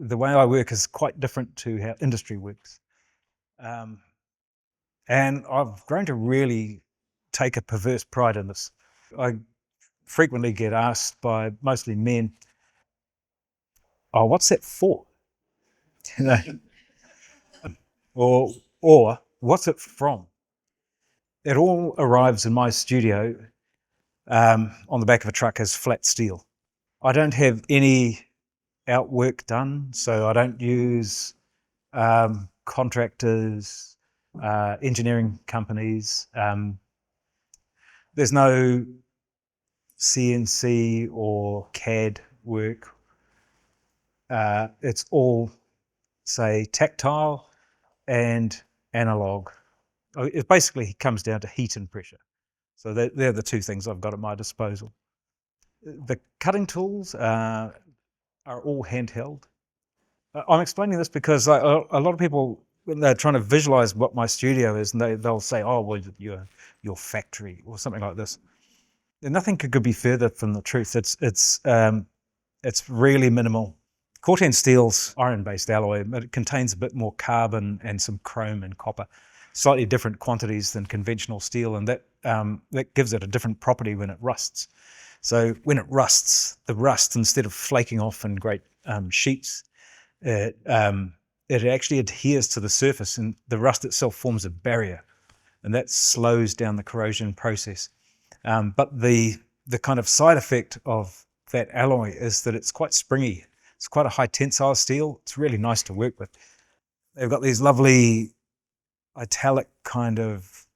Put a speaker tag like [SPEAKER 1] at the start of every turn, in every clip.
[SPEAKER 1] the way I work is quite different to how industry works. Um, and I've grown to really take a perverse pride in this. I frequently get asked by mostly men, "Oh, what's that for?" You know, or "What's it from?" It all arrives in my studio on the back of a truck as flat steel. I don't have any outwork done, so I don't use contractors, engineering companies. There's no CNC or CAD work. It's all, say, tactile and analog. It basically comes down to heat and pressure. So they're the two things I've got at my disposal. The cutting tools are all handheld. I'm explaining this because a lot of people, when they're trying to visualize what my studio is, and they'll say, "Oh, well, your factory," or something like this. And nothing could be further from the truth. It's really minimal. Corten steel's iron-based alloy, but it contains a bit more carbon and some chrome and copper, slightly different quantities than conventional steel, and that gives it a different property when it rusts. So when it rusts, the rust, instead of flaking off in great sheets, it actually adheres to the surface, and the rust itself forms a barrier, and that slows down the corrosion process. But the kind of side effect of that alloy is that it's quite springy. It's quite a high tensile steel. It's really nice to work with. They've got these lovely italic kind of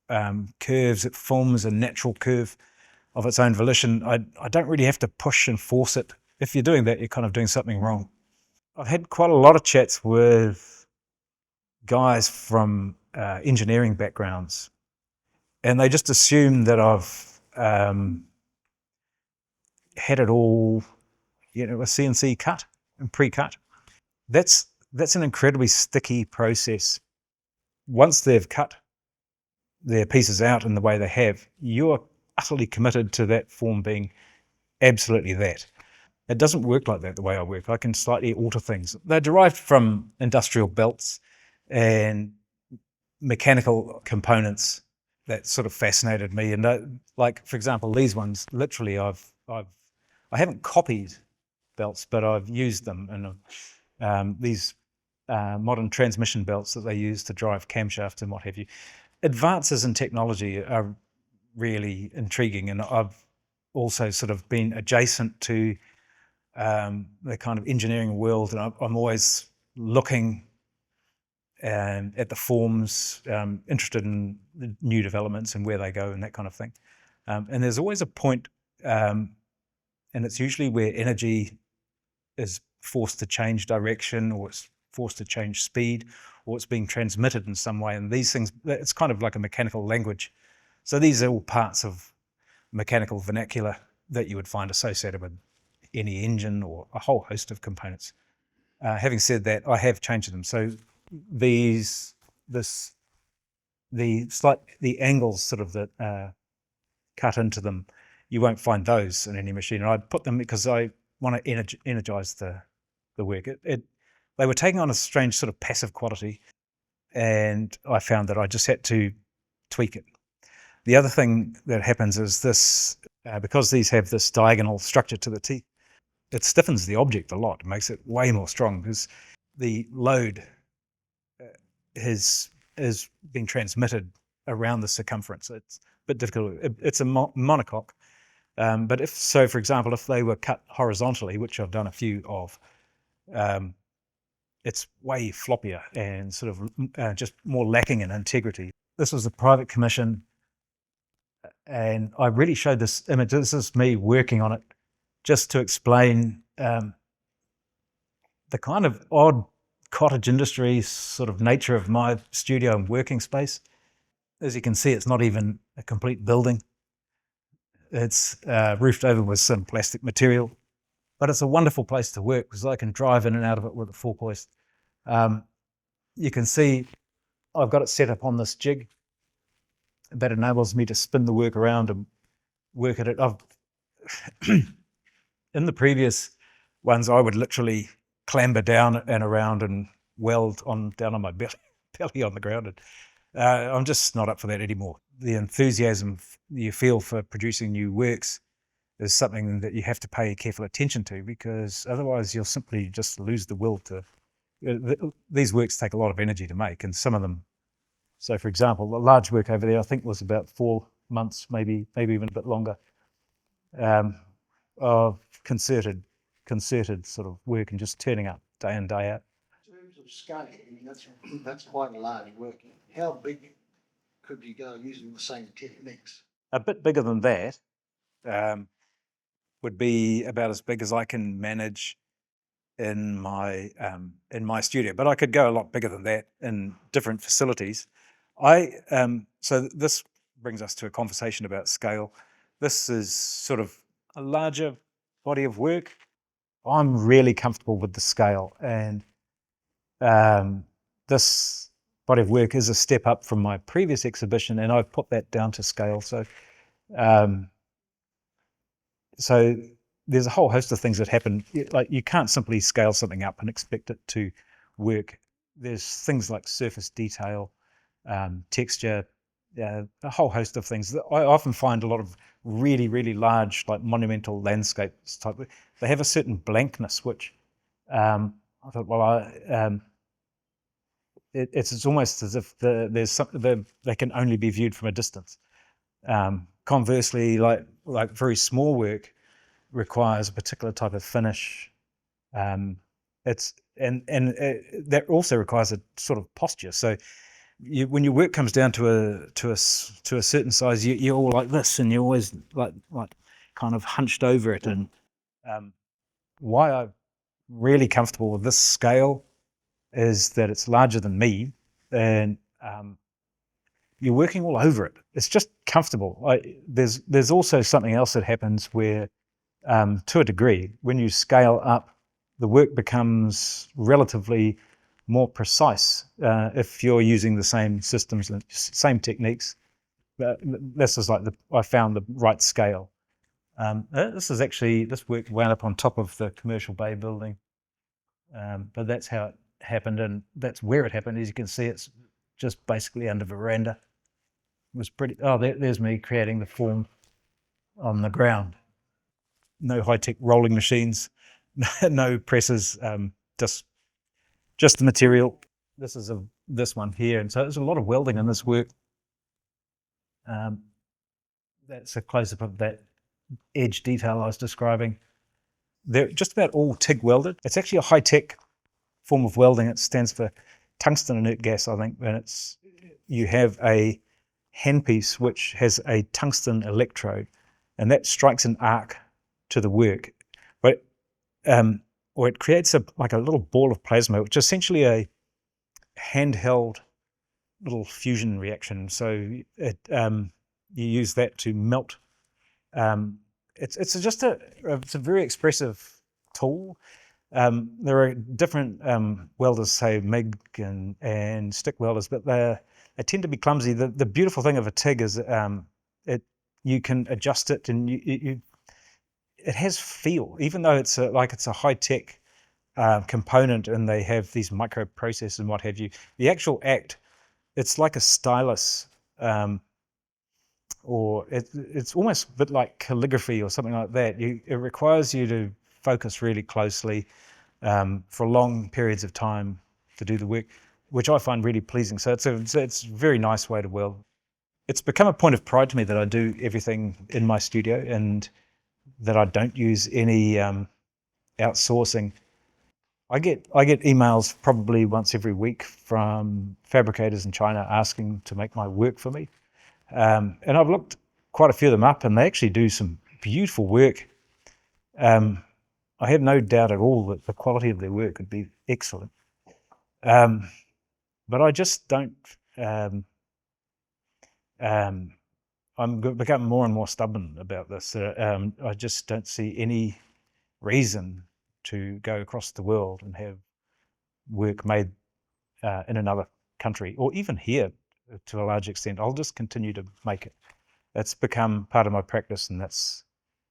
[SPEAKER 1] curves. It forms a natural curve of its own volition. I don't really have to push and force it. If you're doing that, you're kind of doing something wrong. I've had quite a lot of chats with guys from engineering backgrounds, and they just assume that I've had it all, a CNC cut and pre-cut. That's an incredibly sticky process. Once they've cut their pieces out in the way they have, you're utterly committed to that form being absolutely that. It doesn't work like that the way I work. I can slightly alter things. They're derived from industrial belts and mechanical components that sort of fascinated me. And like, for example, these ones, literally I haven't copied belts, but I've used them. And these modern transmission belts that they use to drive camshafts and what have you. Advances in technology are really intriguing, and I've also sort of been adjacent to the kind of engineering world, and I'm always looking at the forms, interested in the new developments and where they go and that kind of thing. And there's always a point, and it's usually where energy is forced to change direction, or it's forced to change speed, or it's being transmitted in some way. And these things, it's kind of like a mechanical language. So these are all parts of mechanical vernacular that you would find associated with any engine or a whole host of components. Having said that, I have changed them. So the angles sort of that cut into them, you won't find those in any machine. And I put them because I want to energize the work. They were taking on a strange sort of passive quality, and I found that I just had to tweak it. The other thing that happens is this, because these have this diagonal structure to the teeth, it stiffens the object a lot. It makes it way more strong because the load is being transmitted around the circumference. It's a bit difficult. It's a monocoque. But for example, if they were cut horizontally, which I've done a few of, it's way floppier and sort of just more lacking in integrity. This was a private commission, and I really showed this image. This is me working on it just to explain the kind of odd cottage industry sort of nature of my studio and working space. As you can see, it's not even a complete building. It's roofed over with some plastic material, but it's a wonderful place to work because I can drive in and out of it with a fork hoist. You can see I've got it set up on this jig that enables me to spin the work around and work at it. In the previous ones, I would literally clamber down and around and weld down on my belly on the ground. And, I'm just not up for that anymore. The enthusiasm you feel for producing new works is something that you have to pay careful attention to, because otherwise you'll simply just lose the will to. These works take a lot of energy to make, and some of them. So, for example, the large work over there, I think, was about 4 months, maybe even a bit longer, of concerted sort of work and just turning up day in, day out.
[SPEAKER 2] In terms of scale, I mean, that's quite a large work. How big could you go using the same techniques?
[SPEAKER 1] A bit bigger than that would be about as big as I can manage in my studio, but I could go a lot bigger than that in different facilities. So this brings us to a conversation about scale. This is sort of a larger body of work. I'm really comfortable with the scale, and this body of work is a step up from my previous exhibition, and I've put that down to scale. So there's a whole host of things that happen. Like, you can't simply scale something up and expect it to work. There's things like surface detail, texture, a whole host of things. I often find a lot of really, really large, like monumental landscapes type, they have a certain blankness, which I thought, well, it's almost as if there's something they can only be viewed from a distance. Conversely, like very small work requires a particular type of finish. That also requires a sort of posture. So when your work comes down to a certain size, you're all like this, and you're always like kind of hunched over it. And why I'm really comfortable with this scale is that it's larger than me, and you're working all over it. It's just comfortable. There's also something else that happens where, to a degree, when you scale up, the work becomes relatively more precise if you're using the same systems and same techniques. This is like I found the right scale. This work wound up on top of the Commercial Bay building, but that's how it happened, and that's where it happened. As you can see, it's just basically under veranda. It was pretty. Oh, there's me creating the form on the ground. No high-tech rolling machines, no presses, just the material. This is this one here, and so there's a lot of welding in this work. That's a close-up of that edge detail I was describing. They're just about all TIG welded. It's actually a high-tech form of welding. It stands for tungsten inert gas, I think, and you have a handpiece which has a tungsten electrode, and that strikes an arc to the work, or it creates a little ball of plasma, which is essentially a handheld little fusion reaction. So you use that to melt. It's a very expressive tool. There are different welders, say MIG and stick welders, but they tend to be clumsy. The beautiful thing of a TIG is you can adjust it, and it has feel, even though it's a high-tech component, and they have these microprocessors and what have you. The actual act, it's like a stylus, or it's almost a bit like calligraphy or something like that. It requires you to focus really closely for long periods of time to do the work, which I find really pleasing. So it's a very nice way to weld. It's become a point of pride to me that I do everything in my studio, and that I don't use any outsourcing. I get emails probably once every week from fabricators in China asking to make my work for me, and I've looked quite a few of them up, and they actually do some beautiful work. I have no doubt at all that the quality of their work would be excellent, but I just don't. I'm becoming more and more stubborn about this. I just don't see any reason to go across the world and have work made in another country, or even here to a large extent. I'll just continue to make it. That's become part of my practice, and that's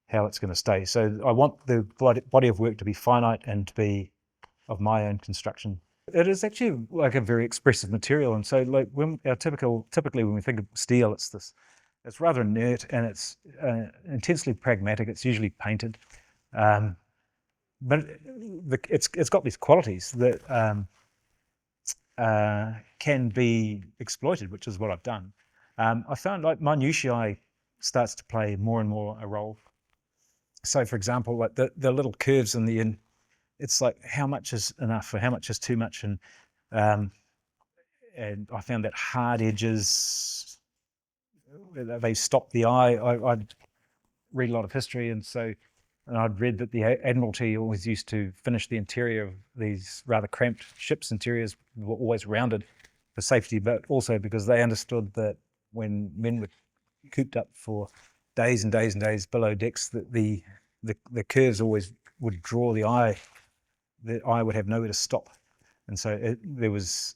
[SPEAKER 1] how it's going to stay. So I want the body of work to be finite and to be of my own construction. It is actually like a very expressive material, and so like typically when we think of steel, it's rather inert and it's intensely pragmatic. It's usually painted, but it's got these qualities that can be exploited, which is what I've done. I found like minutiae starts to play more and more a role. So, for example, like the little curves in the end, it's like how much is enough or how much is too much, and I found that hard edges they stop the eye. I'd read a lot of history, and I'd read that the Admiralty always used to finish the interior of these rather cramped ships' interiors were always rounded for safety, but also because they understood that when men were cooped up for days and days and days below decks, that the curves always would draw the eye. The eye would have nowhere to stop, and so there was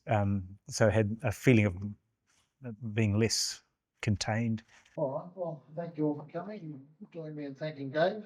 [SPEAKER 1] so it had a feeling of being less contained.
[SPEAKER 2] All right, well, thank you all for coming. Join me in thanking Dave.